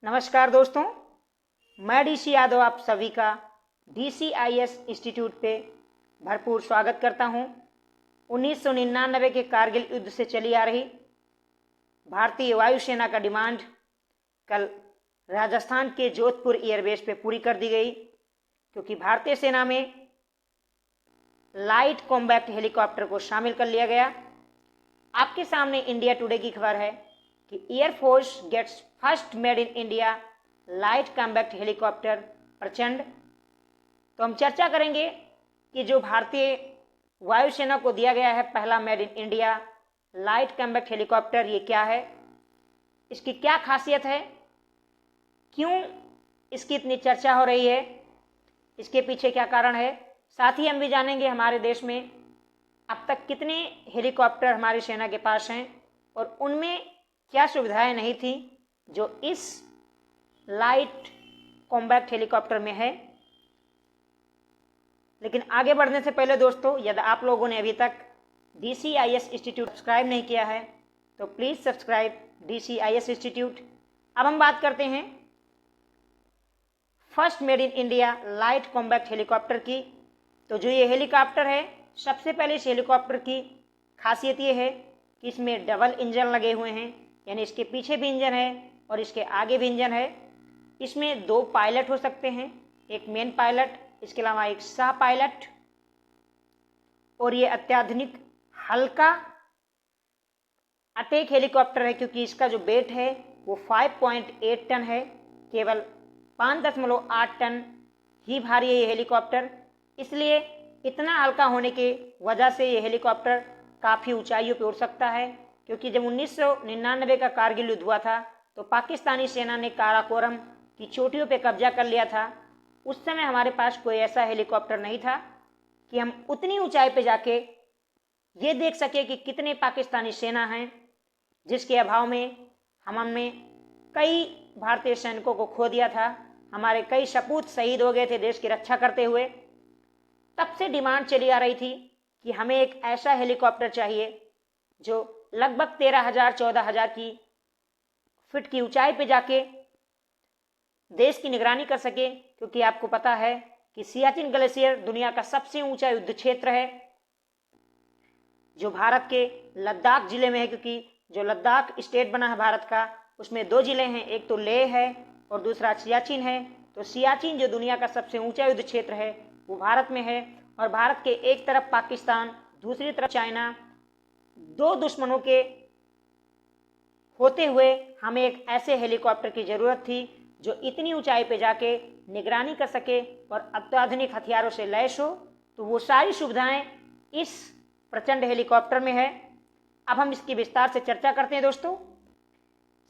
नमस्कार दोस्तों, मैं डीसी यादव आप सभी का DCIS इंस्टीट्यूट पे भरपूर स्वागत करता हूं। 1999 के कारगिल युद्ध से चली आ रही भारतीय वायुसेना का डिमांड कल राजस्थान के जोधपुर एयरबेस पे पूरी कर दी गई, क्योंकि भारतीय सेना में लाइट कॉम्बैट हेलीकॉप्टर को शामिल कर लिया गया। आपके सामने इंडिया टुडे की खबर है कि air force gets first made in India light combat helicopter Prachand. तो हम चर्चा करेंगे कि जो भारतीय वायुसेना को दिया गया है पहला made in India light combat helicopter, ये क्या है, इसकी क्या खासियत है, क्यों इसकी इतनी चर्चा हो रही है, इसके पीछे क्या कारण है। साथ ही हम भी जानेंगे हमारे देश में अब तक कितने हेलीकॉप्टर हमारी सेना के पास हैं और उनमें क्या सुविधाएं नहीं थी जो इस लाइट कॉम्बैट हेलीकॉप्टर में है। लेकिन आगे बढ़ने से पहले दोस्तों, यदि आप लोगों ने अभी तक DCIS इंस्टीट्यूट सब्सक्राइब नहीं किया है तो प्लीज़ सब्सक्राइब DCIS इंस्टीट्यूट। अब हम बात करते हैं first made in India light combat helicopter की। तो जो ये हेलीकॉप्टर है, सबसे पहले इस हेलीकॉप्टर की खासियत ये है कि इसमें डबल इंजन लगे हुए हैं, यानी इसके पीछे भी इंजन है और इसके आगे भी इंजन है। इसमें 2 पायलट हो सकते हैं, एक मेन पायलट, इसके अलावा एक सह पायलट। और ये अत्याधुनिक हल्का अटैक हेलीकॉप्टर है, क्योंकि इसका जो वेट है वो 5.8 टन है। केवल 5.8 टन ही भारी है ये हेलीकॉप्टर। इसलिए इतना हल्का होने की वजह से ये हेलीकॉप्टर काफ़ी ऊंचाइयों पर उड़ सकता है। क्योंकि जब 1999 का कारगिल युद्ध हुआ था तो पाकिस्तानी सेना ने काराकोरम की चोटियों पे कब्जा कर लिया था। उस समय हमारे पास कोई ऐसा हेलीकॉप्टर नहीं था कि हम उतनी ऊंचाई पे जाके ये देख सके कि कितने पाकिस्तानी सेना हैं, जिसके अभाव में हमने कई भारतीय सैनिकों को खो दिया था। हमारे कई सपूत शहीद हो गए थे देश की रक्षा करते हुए। तब से डिमांड चली आ रही थी कि हमें एक ऐसा हेलीकॉप्टर चाहिए जो लगभग 13,000-14,000 की फीट की ऊंचाई पे जाके देश की निगरानी कर सके। क्योंकि आपको पता है कि सियाचिन ग्लेशियर दुनिया का सबसे ऊंचा युद्ध क्षेत्र है, जो भारत के लद्दाख जिले में है। क्योंकि जो लद्दाख स्टेट बना है भारत का, उसमें 2 जिले हैं, एक तो लेह है और दूसरा सियाचिन है। तो सियाचिन जो दुनिया का सबसे ऊंचा युद्ध क्षेत्र है वो भारत में है। और भारत के एक तरफ पाकिस्तान, दूसरी तरफ चाइना, 2 दुश्मनों के होते हुए हमें एक ऐसे हेलीकॉप्टर की ज़रूरत थी जो इतनी ऊंचाई पे जाके निगरानी कर सके और अत्याधुनिक हथियारों से लैस हो। तो वो सारी सुविधाएं इस प्रचंड हेलीकॉप्टर में है। अब हम इसकी विस्तार से चर्चा करते हैं दोस्तों।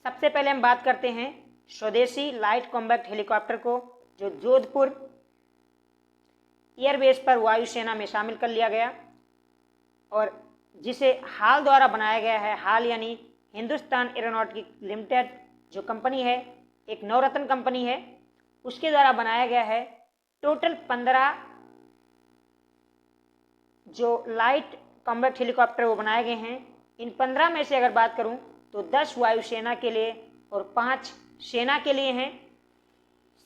सबसे पहले हम बात करते हैं स्वदेशी लाइट कॉम्बैट हेलीकॉप्टर को, जो जोधपुर एयरबेस पर वायुसेना में शामिल कर लिया गया और जिसे हाल द्वारा बनाया गया है। हाल यानी हिंदुस्तान एरोनॉटिक लिमिटेड जो कंपनी है, एक नवरत्न कंपनी है, उसके द्वारा बनाया गया है। टोटल 15 जो लाइट कॉम्बैट हेलीकॉप्टर वो बनाए गए हैं। इन 15 में से अगर बात करूं तो 10 वायुसेना के लिए और 5 सेना के लिए हैं।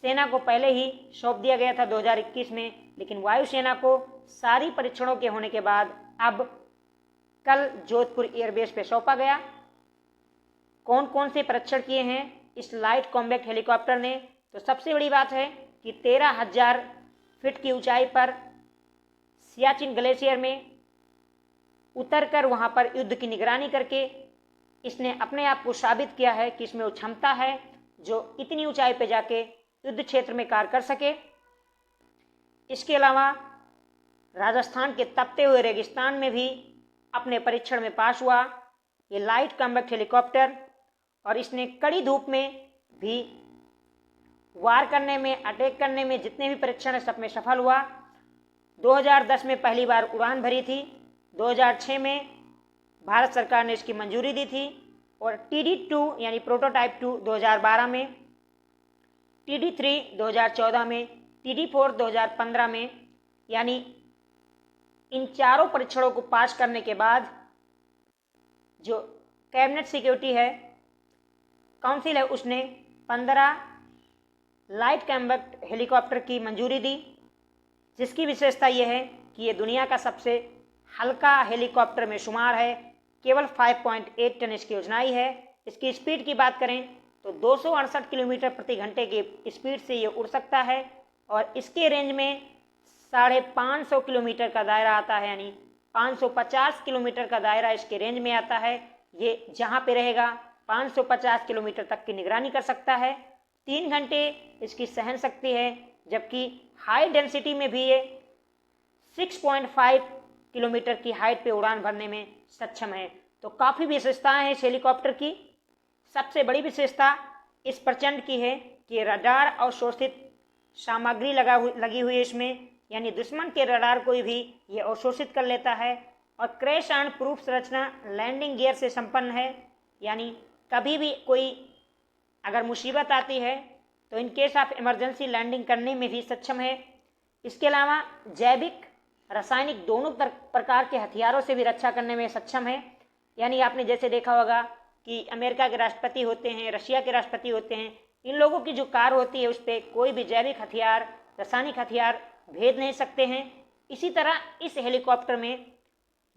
सेना को पहले ही सौंप दिया गया था 2021 में, लेकिन वायुसेना को सारी परीक्षणों के होने के बाद अब कल जोधपुर एयरबेस पे सौंपा गया। कौन कौन से परीक्षण किए हैं इस लाइट कॉम्बैट हेलीकॉप्टर ने, तो सबसे बड़ी बात है कि 13,000 फीट की ऊंचाई पर सियाचिन ग्लेशियर में उतरकर वहां पर युद्ध की निगरानी करके इसने अपने आप को साबित किया है कि इसमें वो क्षमता है जो इतनी ऊंचाई पे जाके युद्ध क्षेत्र में कार्य कर सके। इसके अलावा राजस्थान के तपते हुए रेगिस्तान में भी अपने परीक्षण में पास हुआ ये लाइट कॉम्बैट हेलीकॉप्टर, और इसने कड़ी धूप में भी वार करने में, अटैक करने में जितने भी परीक्षण है सब में सफल हुआ। 2010 में पहली बार उड़ान भरी थी, 2006 में भारत सरकार ने इसकी मंजूरी दी थी, और TD2 यानी प्रोटोटाइप 2 2012 में, TD3 2014 में, TD4 2015 में। यानी इन चारों परीक्षणों को पास करने के बाद जो कैबिनेट सिक्योरिटी है, काउंसिल है, उसने 15 लाइट कॉम्बैट हेलीकॉप्टर की मंजूरी दी, जिसकी विशेषता यह है कि ये दुनिया का सबसे हल्का हेलीकॉप्टर में शुमार है। केवल 5.8 टन इसकी ऊंचाई है। इसकी स्पीड की बात करें तो 268 किलोमीटर प्रति घंटे की स्पीड से ये उड़ सकता है और इसके रेंज में 550 किलोमीटर का दायरा आता है, यानी 550 किलोमीटर का दायरा इसके रेंज में आता है। ये जहाँ पे रहेगा 550 किलोमीटर तक की निगरानी कर सकता है। 3 घंटे इसकी सहन शक्ति है, जबकि हाई डेंसिटी में भी ये 6.5 किलोमीटर की हाइट पे उड़ान भरने में सक्षम है। तो काफ़ी विशेषताएं हैं इस हेलीकॉप्टर की। सबसे बड़ी विशेषता इस प्रचंड की है कि रडार अवशोषित सामग्री लगी हुई है इसमें, यानी दुश्मन के रडार को भी ये अवशोषित कर लेता है। और क्रैश एंड प्रूफ संरचना लैंडिंग गियर से संपन्न है, यानी कभी भी कोई अगर मुसीबत आती है तो in case of emergency landing करने में भी सक्षम है। इसके अलावा जैविक रासायनिक दोनों प्रकार के हथियारों से भी रक्षा करने में सक्षम है। यानी आपने जैसे देखा होगा कि अमेरिका के राष्ट्रपति होते हैं, रशिया के राष्ट्रपति होते हैं, इन लोगों की जो कार होती है उस पर कोई भी जैविक हथियार, रासायनिक हथियार भेज नहीं सकते हैं। इसी तरह इस हेलीकॉप्टर में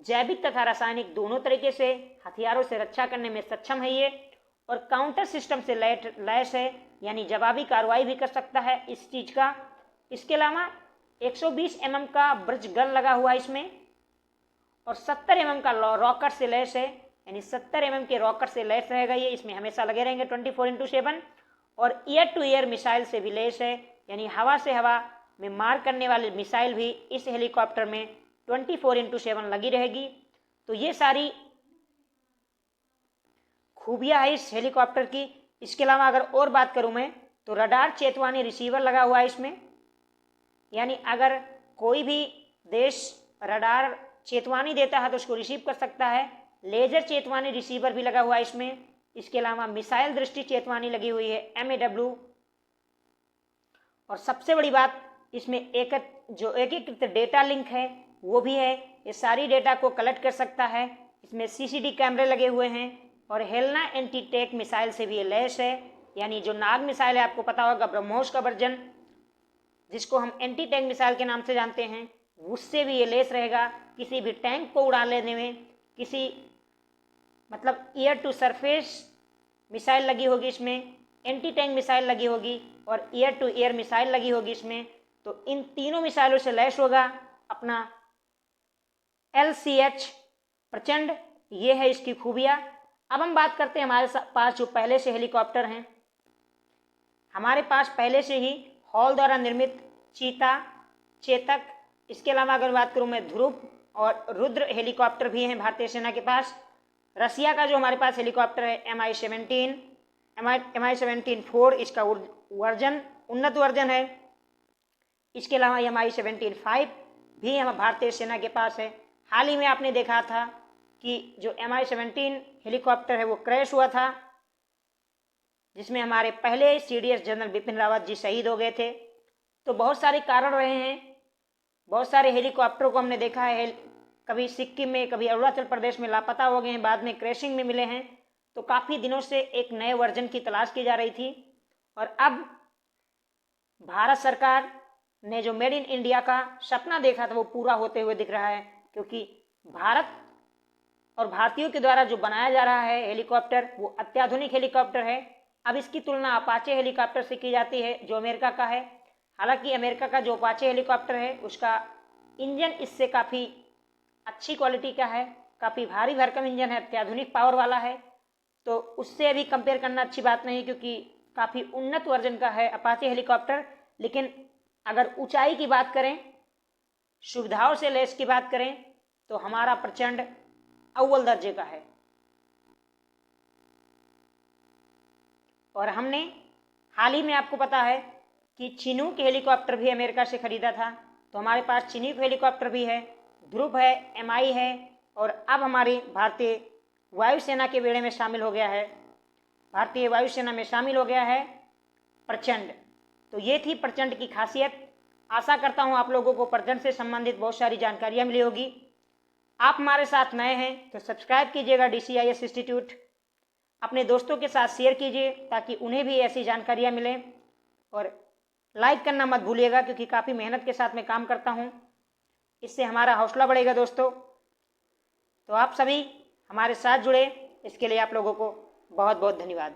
जैविक तथा रासायनिक दोनों तरीके से हथियारों से रक्षा करने में सक्षम है ये, और काउंटर सिस्टम से लैस है, यानी जवाबी कार्रवाई भी कर सकता है इस चीज़ का। इसके अलावा 120 mm का ब्रिज गन लगा हुआ है इसमें, और 70 mm का रॉकर से लैस है, यानी 70 mm के रॉकर से लैस रहेगा ये, इसमें हमेशा लगे रहेंगे 24/7। और ईयर टू ईयर मिसाइल से भी लैस है, यानी हवा से हवा में मार करने वाली मिसाइल भी इस हेलीकॉप्टर में 24/7 लगी रहेगी। तो ये सारी खूबियाँ है इस हेलीकॉप्टर की। इसके अलावा अगर और बात करूँ मैं तो रडार चेतवानी रिसीवर लगा हुआ है इसमें, यानी अगर कोई भी देश रडार चेतवानी देता है तो उसको रिसीव कर सकता है। लेजर चेतवानी रिसीवर भी लगा हुआ है इसमें। इसके अलावा मिसाइल दृष्टि चेतवानी लगी हुई है MAW। और सबसे बड़ी बात इसमें एकीकृत डेटा लिंक है वो भी है, ये सारी डेटा को कलेक्ट कर सकता है। इसमें CCD कैमरे लगे हुए हैं और हेलना एंटी टैंक मिसाइल से भी ये लैस है, यानी जो नाग मिसाइल है आपको पता होगा, ब्रह्मोस का वर्जन जिसको हम एंटी टैंक मिसाइल के नाम से जानते हैं, उससे भी ये लैस रहेगा। किसी भी टैंक को उड़ा लेने में, किसी मतलब एयर टू सरफेस मिसाइल लगी होगी इसमें, एंटी टैंक मिसाइल लगी होगी और एयर टू एयर मिसाइल लगी होगी इसमें। तो इन तीनों मिसाइलों से लैस होगा अपना LCH प्रचंड। ये है इसकी खूबियाँ। अब हम बात करते हैं हमारे पास जो पहले से हेलीकॉप्टर हैं। हमारे पास पहले से ही हॉल द्वारा निर्मित चीता, चेतक, इसके अलावा अगर बात करूं मैं ध्रुव और रुद्र हेलीकॉप्टर भी हैं भारतीय सेना के पास। रसिया का जो हमारे पास हेलीकॉप्टर है Mi-17 इसका वर्जन उन्नत वर्जन है। इसके अलावा Mi-17 भी हम भारतीय सेना के पास है। हाल ही में आपने देखा था कि जो Mi-17 हेलीकॉप्टर है वो क्रैश हुआ था, जिसमें हमारे पहले CDS जनरल बिपिन रावत जी शहीद हो गए थे। तो बहुत सारे कारण रहे हैं। बहुत सारे हेलीकॉप्टरों को हमने देखा है, कभी सिक्किम में, कभी अरुणाचल प्रदेश में लापता हो गए हैं, बाद में क्रैशिंग में मिले हैं। तो काफ़ी दिनों से एक नए वर्जन की तलाश की जा रही थी, और अब भारत सरकार ने जो मेड इन इंडिया का सपना देखा था वो पूरा होते हुए दिख रहा है, क्योंकि भारत और भारतीयों के द्वारा जो बनाया जा रहा है हेलीकॉप्टर वो अत्याधुनिक हेलीकॉप्टर है। अब इसकी तुलना अपाचे हेलीकॉप्टर से की जाती है जो अमेरिका का है। हालांकि अमेरिका का जो अपाचे हेलीकॉप्टर है उसका इंजन इससे काफ़ी अच्छी क्वालिटी का है, काफ़ी भारी भरकम इंजन है, अत्याधुनिक पावर वाला है। तो उससे अभी कंपेयर करना अच्छी बात नहीं, क्योंकि काफ़ी उन्नत वर्जन का है अपाचे हेलीकॉप्टर। लेकिन अगर ऊंचाई की बात करें, सुविधाओं से लैस की बात करें, तो हमारा प्रचंड अव्वल दर्जे का है। और हमने हाल ही में, आपको पता है कि चिनूक हेलीकॉप्टर भी अमेरिका से खरीदा था, तो हमारे पास चिनूक हेलीकॉप्टर भी है, ध्रुव है, MI है, और अब हमारी भारतीय वायुसेना के बेड़े में शामिल हो गया है, भारतीय वायुसेना में शामिल हो गया है प्रचंड। तो ये थी प्रचंड की खासियत। आशा करता हूँ आप लोगों को प्रचंड से संबंधित बहुत सारी जानकारियाँ मिली होगी। आप हमारे साथ नए हैं तो सब्सक्राइब कीजिएगा DCIS इंस्टीट्यूट। अपने दोस्तों के साथ शेयर कीजिए ताकि उन्हें भी ऐसी जानकारियाँ मिलें। और लाइक करना मत भूलिएगा क्योंकि काफ़ी मेहनत के साथ मैं काम करता हूँ, इससे हमारा हौसला बढ़ेगा दोस्तों। तो आप सभी हमारे साथ जुड़े, इसके लिए आप लोगों को बहुत बहुत धन्यवाद।